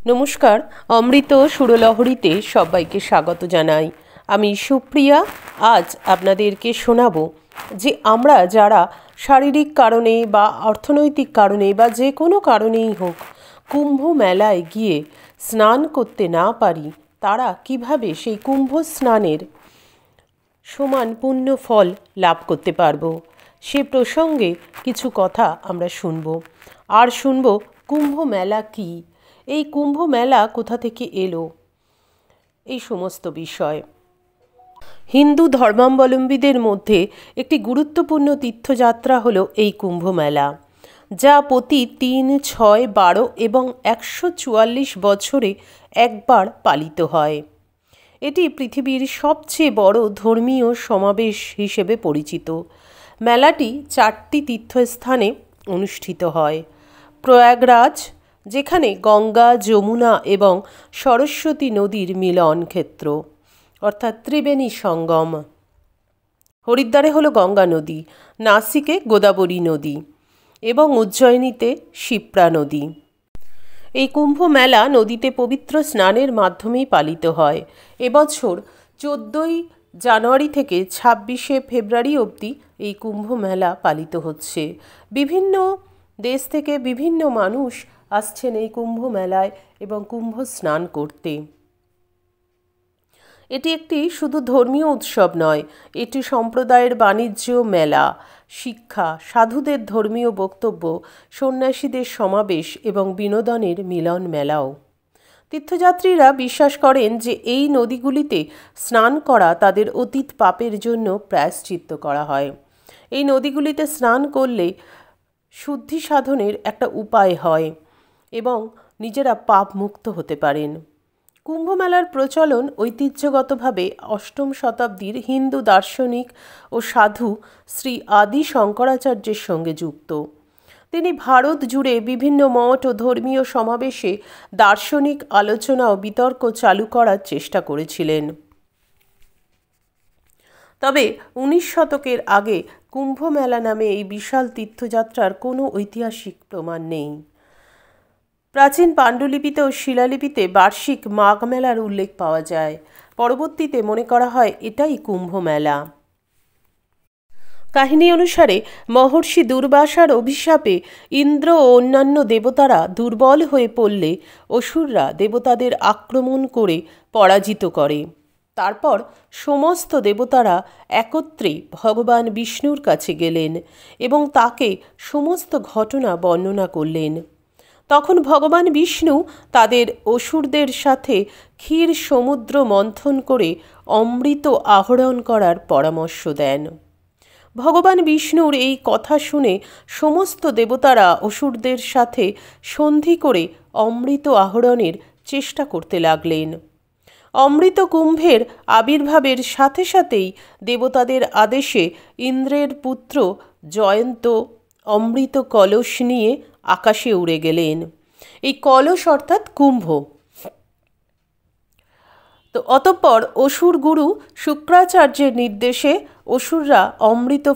নমস্কার, অমৃত সুরলহরীতে সবাইকে স্বাগত জানাই। আমি সুপ্রিয়া। আজ আপনাদেরকে শোনাবো যে আমরা যারা শারীরিক কারণে বা অর্থনৈতিক কারণে বা যে কোনো কারণেই হোক কুম্ভ মেলায় গিয়ে স্নান করতে না পারি, তারা কিভাবে সেই কুম্ভ স্নানের সমান পুণ্য ফল লাভ করতে পারবো, সে প্রসঙ্গে কিছু কথা আমরা শুনবো। আর শুনবো কুম্ভ মেলা কী, এই কুম্ভ মেলা কোথা থেকে এলো, এই সমস্ত বিষয়। হিন্দু ধর্মাবলম্বীদের মধ্যে একটি গুরুত্বপূর্ণ তীর্থযাত্রা হলো এই কুম্ভ মেলা, যা প্রতি 3, 6, 12 এবং 144 বছরে একবার পালিত হয়। এটি পৃথিবীর সবচেয়ে বড় ধর্মীয় সমাবেশ হিসেবে পরিচিত। মেলাটি 4টি তীর্থস্থানে অনুষ্ঠিত হয়। প্রয়াগরাজ, যেখানে গঙ্গা, যমুনা এবং সরস্বতী নদীর মিলন ক্ষেত্র অর্থাৎ ত্রিবেণী সঙ্গম। হরিদ্বারে হলো গঙ্গা নদী, নাসিকে গোদাবরী নদী এবং উজ্জয়িনীতে শিপ্রা নদী। এই কুম্ভ মেলা নদীতে পবিত্র স্নানের মাধ্যমেই পালিত হয়। এবছর 14ই জানুয়ারি থেকে 26শে ফেব্রুয়ারি অবধি এই কুম্ভ মেলা পালিত হচ্ছে। বিভিন্ন দেশ থেকে বিভিন্ন মানুষ আসছেন এই কুম্ভ মেলায় এবং কুম্ভ স্নান করতে। এটি একটি শুধু ধর্মীয় উৎসব নয়, এটি সম্প্রদায়ের বাণিজ্য মেলা, শিক্ষা, সাধুদের ধর্মীয় বক্তব্য, সন্ন্যাসীদের সমাবেশ এবং বিনোদনের মিলন মেলাও। তীর্থযাত্রীরা বিশ্বাস করেন যে এই নদীগুলিতে স্নান করা তাদের অতীত পাপের জন্য প্রায়শ্চিত্ত করা হয়। এই নদীগুলিতে স্নান করলে শুদ্ধি সাধনের একটা উপায় হয় এবং নিজেরা পাপ মুক্ত হতে পারেন। কুম্ভমেলার প্রচলন ঐতিহ্যগতভাবে 8ম শতাব্দীর হিন্দু দার্শনিক ও সাধু শ্রী আদি শঙ্করাচার্যের সঙ্গে যুক্ত। তিনি ভারত জুড়ে বিভিন্ন মঠ ও ধর্মীয় সমাবেশে দার্শনিক আলোচনা ও বিতর্ক চালু করার চেষ্টা করেছিলেন। তবে 19 শতকের আগে কুম্ভ মেলা নামে এই বিশাল তীর্থযাত্রার কোনো ঐতিহাসিক প্রমাণ নেই। প্রাচীন পাণ্ডুলিপিতে ও শিলালিপিতে বার্ষিক মাঘ মেলার উল্লেখ পাওয়া যায়। পরবর্তীতে মনে করা হয় এটাই কুম্ভ মেলা। কাহিনী অনুসারে মহর্ষি দুর্বাসার অভিশাপে ইন্দ্র ও অন্যান্য দেবতারা দুর্বল হয়ে পড়লে অসুররা দেবতাদের আক্রমণ করে পরাজিত করে। তারপর সমস্ত দেবতারা একত্রে ভগবান বিষ্ণুর কাছে গেলেন এবং তাকে সমস্ত ঘটনা বর্ণনা করলেন। তখন ভগবান বিষ্ণু তাদের অসুরদের সাথে ক্ষীর সমুদ্র মন্থন করে অমৃত আহরণ করার পরামর্শ দেন। ভগবান বিষ্ণুর এই কথা শুনে সমস্ত দেবতারা অসুরদের সাথে সন্ধি করে অমৃত আহরণের চেষ্টা করতে লাগলেন। অমৃত কুম্ভের আবির্ভাবের সাথে সাথেই দেবতাদের আদেশে ইন্দ্রের পুত্র জয়ন্ত অমৃত কলস নিয়ে আকাশে উড়ে গেলেন। এই কলস অর্থাৎ কুম্ভ। তো অতঃপর অসুর গুরু শুক্রাচার্যের নির্দেশে অসুররা অমৃত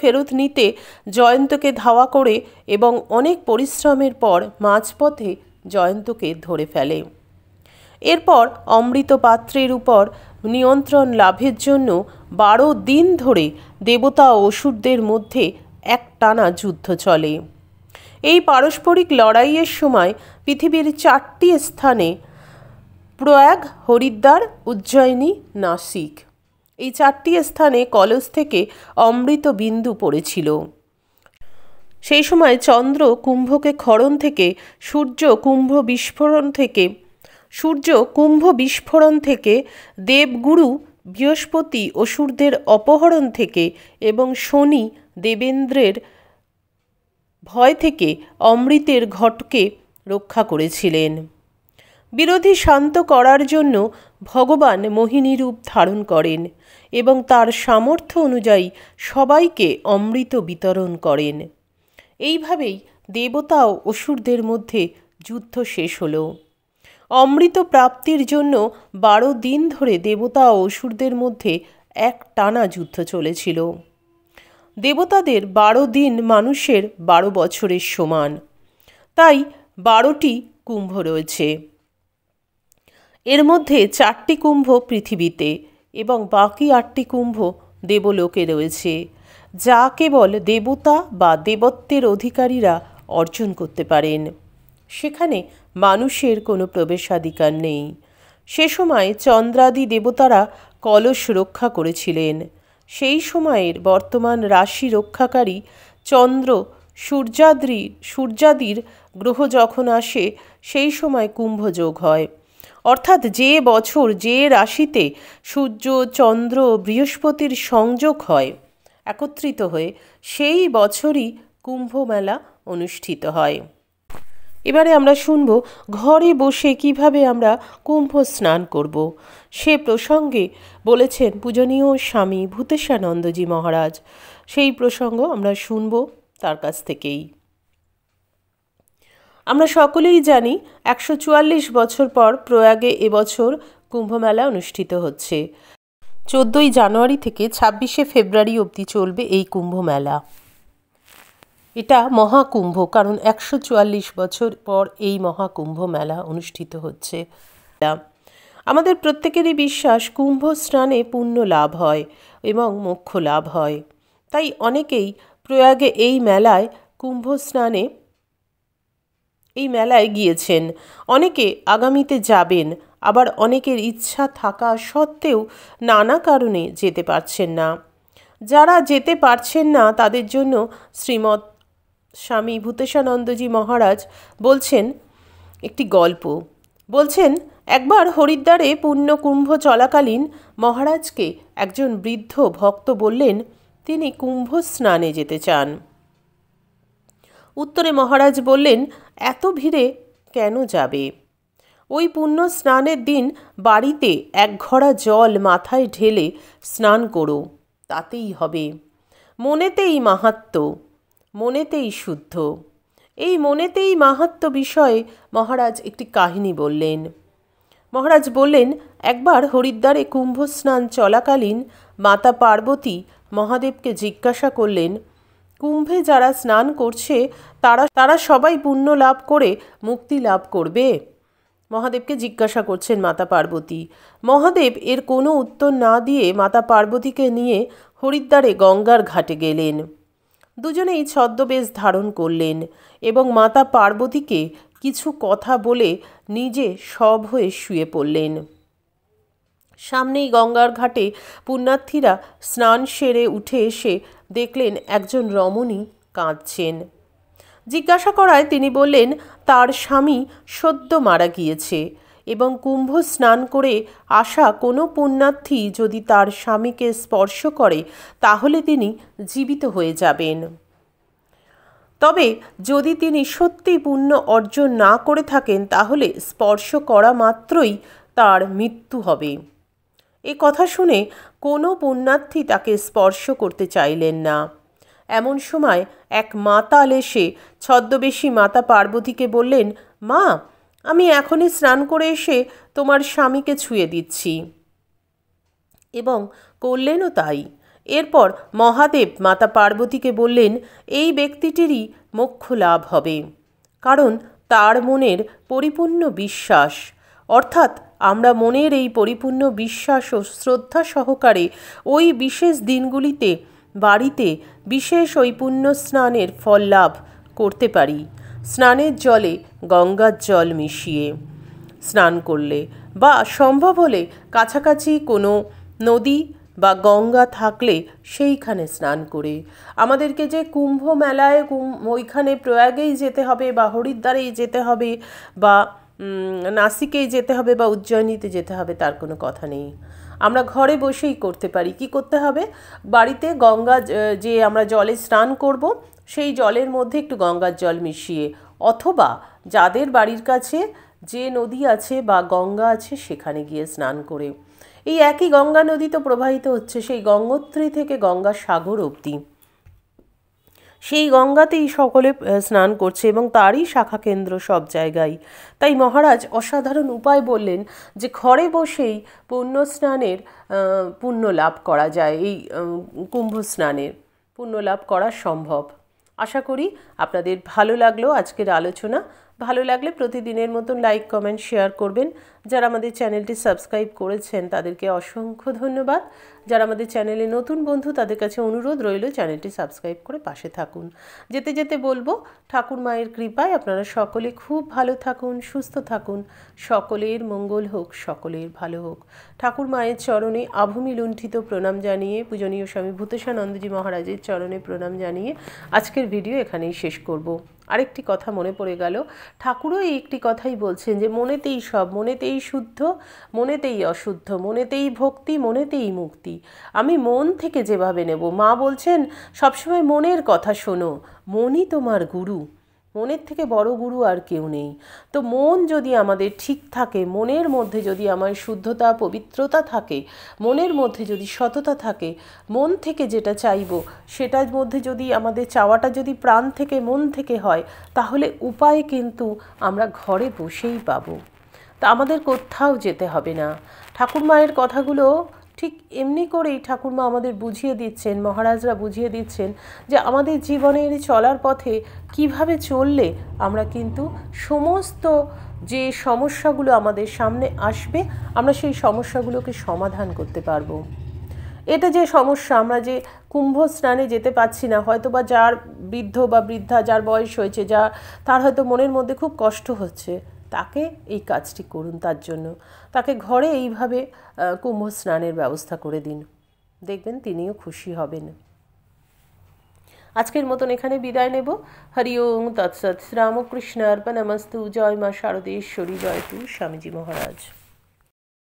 ফেরত নিতে জয়ন্তকে ধাওয়া করে এবং অনেক পরিশ্রমের পর মাঝপথে জয়ন্তকে ধরে ফেলে। এরপর অমৃত পাত্রের উপর নিয়ন্ত্রণ লাভের জন্য 12 দিন ধরে দেবতা ও অসুরদের মধ্যে একটানা যুদ্ধ চলে। এই পারস্পরিক লড়াইয়ের সময় পৃথিবীর 4টি স্থানে প্রয়াগ, হরিদ্বার, উজ্জয়িনী, নাসিক, এই 4টি স্থানে কলস থেকে অমৃত বিন্দু পড়েছিল। সেই সময় চন্দ্র কুম্ভকে ক্ষরণ থেকে, সূর্য কুম্ভ বিস্ফোরণ থেকে, দেবগুরু বৃহস্পতি অসুরদের অপহরণ থেকে এবং শনি দেবেন্দ্রের ভয় থেকে অমৃতের ঘটকে রক্ষা করেছিলেন। বিরোধী শান্ত করার জন্য ভগবান মোহিনী রূপ ধারণ করেন এবং তার সামর্থ্য অনুযায়ী সবাইকে অমৃত বিতরণ করেন। এইভাবেই দেবতা ও অসুরদের মধ্যে যুদ্ধ শেষ হল। অমৃত প্রাপ্তির জন্য 12 দিন ধরে দেবতা ও অসুরদের মধ্যে একটানা যুদ্ধ চলেছিল। দেবতাদের 12 দিন মানুষের 12 বছরের সমান। তাই 12টি কুম্ভ রয়েছে। এর মধ্যে 4টি কুম্ভ পৃথিবীতে এবং বাকি 8টি কুম্ভ দেবলোকে রয়েছে, যা কেবল দেবতা বা দেবত্বের অধিকারীরা অর্জন করতে পারেন। সেখানে মানুষের কোনো প্রবেশাধিকার নেই। সে সময় চন্দ্রাদি দেবতারা কলস রক্ষা করেছিলেন। সেই সময়ের বর্তমান রাশি রক্ষাকারী চন্দ্র সূর্যাদির গ্রহ যখন আসে, সেই সময় কুম্ভযোগ হয়। অর্থাৎ যে বছর যে রাশিতে সূর্য, চন্দ্র, বৃহস্পতির সংযোগ হয় একত্রিত হয়ে, সেই বছরই কুম্ভ মেলা অনুষ্ঠিত হয়। এবারে আমরা শুনব ঘরে বসে কিভাবে আমরা কুম্ভ স্নান করব। সে প্রসঙ্গে বলেছেন পূজনীয় স্বামী ভূতেশানন্দজি মহারাজ। সেই প্রসঙ্গ আমরা শুনব তার কাছ থেকেই। আমরা সকলেই জানি 144 বছর পর প্রয়াগে এবছর কুম্ভমেলা অনুষ্ঠিত হচ্ছে। 14ই জানুয়ারি থেকে 26শে ফেব্রুয়ারি অবধি চলবে এই কুম্ভ মেলা। এটা মহাকুম্ভ, কারণ 144 বছর পর এই মহাকুম্ভ মেলা অনুষ্ঠিত হচ্ছে। আমাদের প্রত্যেকেরই বিশ্বাস কুম্ভ স্নানে পুণ্য লাভ হয় এবং মোক্ষ লাভ হয়। তাই অনেকেই প্রয়াগে এই মেলায় গিয়েছেন। অনেকে আগামীতে যাবেন, আবার অনেকের ইচ্ছা থাকা সত্ত্বেও নানা কারণে যেতে পারছেন না। যারা যেতে পারছেন না তাদের জন্য শ্রীমৎ স্বামী ভূতেশানন্দজি মহারাজ বলছেন একটি গল্প। বলছেন, একবার হরিদ্বারে পুণ্য কুম্ভ চলাকালীন মহারাজকে একজন বৃদ্ধ ভক্ত বললেন তিনি কুম্ভ স্নানে যেতে চান। উত্তরে মহারাজ বললেন, এত ভিড়ে কেন যাবে? ওই পুণ্য স্নানের দিন বাড়িতে 1 ঘড়া জল মাথায় ঢেলে স্নান করো, তাতেই হবে। মনেতেই মাহাত্ম্য, মনেতেই শুদ্ধ। এই মনেতেই মাহাত্ম্য বিষয়ে মহারাজ একটি কাহিনী বললেন। মহারাজ বললেন, একবার হরিদ্বারে কুম্ভ স্নান চলাকালীন মাতা পার্বতী মহাদেবকে জিজ্ঞাসা করলেন, কুম্ভে যারা স্নান করছে তারা সবাই পুণ্য লাভ করে মুক্তি লাভ করবে? মহাদেবকে জিজ্ঞাসা করছেন মাতা পার্বতী। মহাদেব এর কোনো উত্তর না দিয়ে মাতা পার্বতীকে নিয়ে হরিদ্বারে গঙ্গার ঘাটে গেলেন। দুজনেই ছদ্মবেশ ধারণ করলেন এবং মাতা পার্বতীকে কিছু কথা বলে নিজে সব হয়ে শুয়ে পড়লেন। সামনেই গঙ্গার ঘাটে পুণ্যার্থীরা স্নান সেরে উঠে এসে দেখলেন একজন রমণী কাঁদছেন। জিজ্ঞাসা করায় তিনি বললেন তার স্বামী সদ্য মারা গিয়েছে এবং কুম্ভ স্নান করে আসা কোনো পুণ্যার্থী যদি তার স্বামীকে স্পর্শ করে তাহলে তিনি জীবিত হয়ে যাবেন। তবে যদি তিনি সত্যি পুণ্য অর্জন না করে থাকেন তাহলে স্পর্শ করা মাত্রই তার মৃত্যু হবে। এ কথা শুনে কোনো পুণ্যার্থী তাকে স্পর্শ করতে চাইলেন না। এমন সময় এক মাতাল এসে ছদ্মবেশী মাতা পার্বতীকে বললেন, মা, আমি এখনই স্নান করে এসে তোমার স্বামীকে ছুঁয়ে দিচ্ছি। এবং করলেনও তাই। এরপর মহাদেব মাতা পার্বতীকে বললেন, এই ব্যক্তিটিরই মোক্ষ লাভ হবে, কারণ তার মনের পরিপূর্ণ বিশ্বাস। অর্থাৎ আমরা মনের এই পরিপূর্ণ বিশ্বাস ও শ্রদ্ধা সহকারে ওই বিশেষ দিনগুলিতে বাড়িতে বিশেষ ওই পুণ্য স্নানের ফল লাভ করতে পারি। স্নানের জলে গঙ্গার জল মিশিয়ে স্নান করলে বা সম্ভব হলে কাছাকাছি কোনো নদী বা গঙ্গা থাকলে সেইখানে স্নান করে। আমাদেরকে যে কুম্ভ মেলায় ওইখানে প্রয়াগেই যেতে হবে বা হরিদ্বারেই যেতে হবে বা নাসিকেই যেতে হবে বা উজ্জয়িনীতে যেতে হবে তার কোনো কথা নেই। আমরা ঘরে বসেই করতে পারি। কি করতে হবে? বাড়িতে গঙ্গা যে আমরা জলে স্নান করব সেই জলের মধ্যে একটু গঙ্গার জল মিশিয়ে, অথবা যাদের বাড়ির কাছে যে নদী আছে বা গঙ্গা আছে সেখানে গিয়ে স্নান করে। এই একই গঙ্গা নদী তো প্রবাহিত হচ্ছে সেই গঙ্গোত্রী থেকে গঙ্গা সাগর অবধি। সেই গঙ্গাতেই সকলে স্নান করছে এবং তারই শাখা কেন্দ্র সব জায়গায়। তাই মহারাজ অসাধারণ উপায় বললেন যে ঘরে বসেই পুণ্য স্নানের পুণ্য লাভ করা যায়। এই কুম্ভ স্নানের পুণ্য লাভ করা সম্ভব। আশা করি আপনাদের ভালো লাগলো আজকের আলোচনা। ভালো লাগলে প্রতিদিনের মতন লাইক কমেন্ট শেয়ার করবেন। যারা আমাদের চ্যানেলটি সাবস্ক্রাইব করেছেন তাদেরকে অসংখ্য ধন্যবাদ। যারা আমাদের চ্যানেলে নতুন বন্ধু তাদের কাছে অনুরোধ রইল চ্যানেলটি সাবস্ক্রাইব করে পাশে থাকুন। যেতে যেতে বলবো, ঠাকুর মায়ের কৃপায় আপনারা সকলে খুব ভালো থাকুন, সুস্থ থাকুন, সকলের মঙ্গল হোক, সকলের ভালো হোক। ঠাকুর মায়ের চরণে আভূমি লুণ্ঠিত প্রণাম জানিয়ে, পূজনীয় স্বামী ভূতেশানন্দজি মহারাজের চরণে প্রণাম জানিয়ে আজকের ভিডিও এখানেই শেষ করব। আরেকটি কথা মনে পড়ে গেল, ঠাকুরও এই একটি কথাই বলছেন যে মনেতেই সব, মনেতেই শুদ্ধ, মনেতেই অশুদ্ধ, মনেতেই ভক্তি, মনেতেই মুক্তি। আমি মন থেকে যেভাবে নেব, মা বলছেন সবসময় মনের কথা শোনো, মনই তোমার গুরু, মনের থেকে বড় গুরু আর কেউ নেই। তো মন যদি আমাদের ঠিক থাকে, মনের মধ্যে যদি আমার শুদ্ধতা পবিত্রতা থাকে, মনের মধ্যে যদি সততা থাকে, মন থেকে যেটা চাইব সেটার মধ্যে যদি আমাদের চাওয়াটা যদি প্রাণ থেকে মন থেকে হয়, তাহলে উপায় কিন্তু আমরা ঘরে বসেই পাবো। তা আমাদের কোথাও যেতে হবে না। ঠাকুর মায়ের কথাগুলো ঠিক এমনি করেই ঠাকুরমা আমাদের বুঝিয়ে দিচ্ছেন, মহারাজরা বুঝিয়ে দিচ্ছেন যে আমাদের জীবনের চলার পথে কিভাবে চললে আমরা কিন্তু সমস্ত যে সমস্যাগুলো আমাদের সামনে আসবে আমরা সেই সমস্যাগুলোকে সমাধান করতে পারবো। এটা যে সমস্যা, আমরা যে কুম্ভ স্নানে যেতে পারছি না, হয়তো বা যার বৃদ্ধ বা বৃদ্ধা, যার বয়স হয়েছে, তার হয়তো মনের মধ্যে খুব কষ্ট হচ্ছে, তাকে এই কাজটি করুন। তার জন্য তাকে ঘরে এইভাবে কুম্ভ স্নানের ব্যবস্থা করে দিন, দেখবেন তিনিও খুশি হবেন। আজকের মতন এখানে বিদায় নেব। হরি ওম তৎসৎ। রামকৃষ্ণ অর্পণমস্তু। জয় মা শারদেশ্বরী, জয় তু স্বামীজি মহারাজ।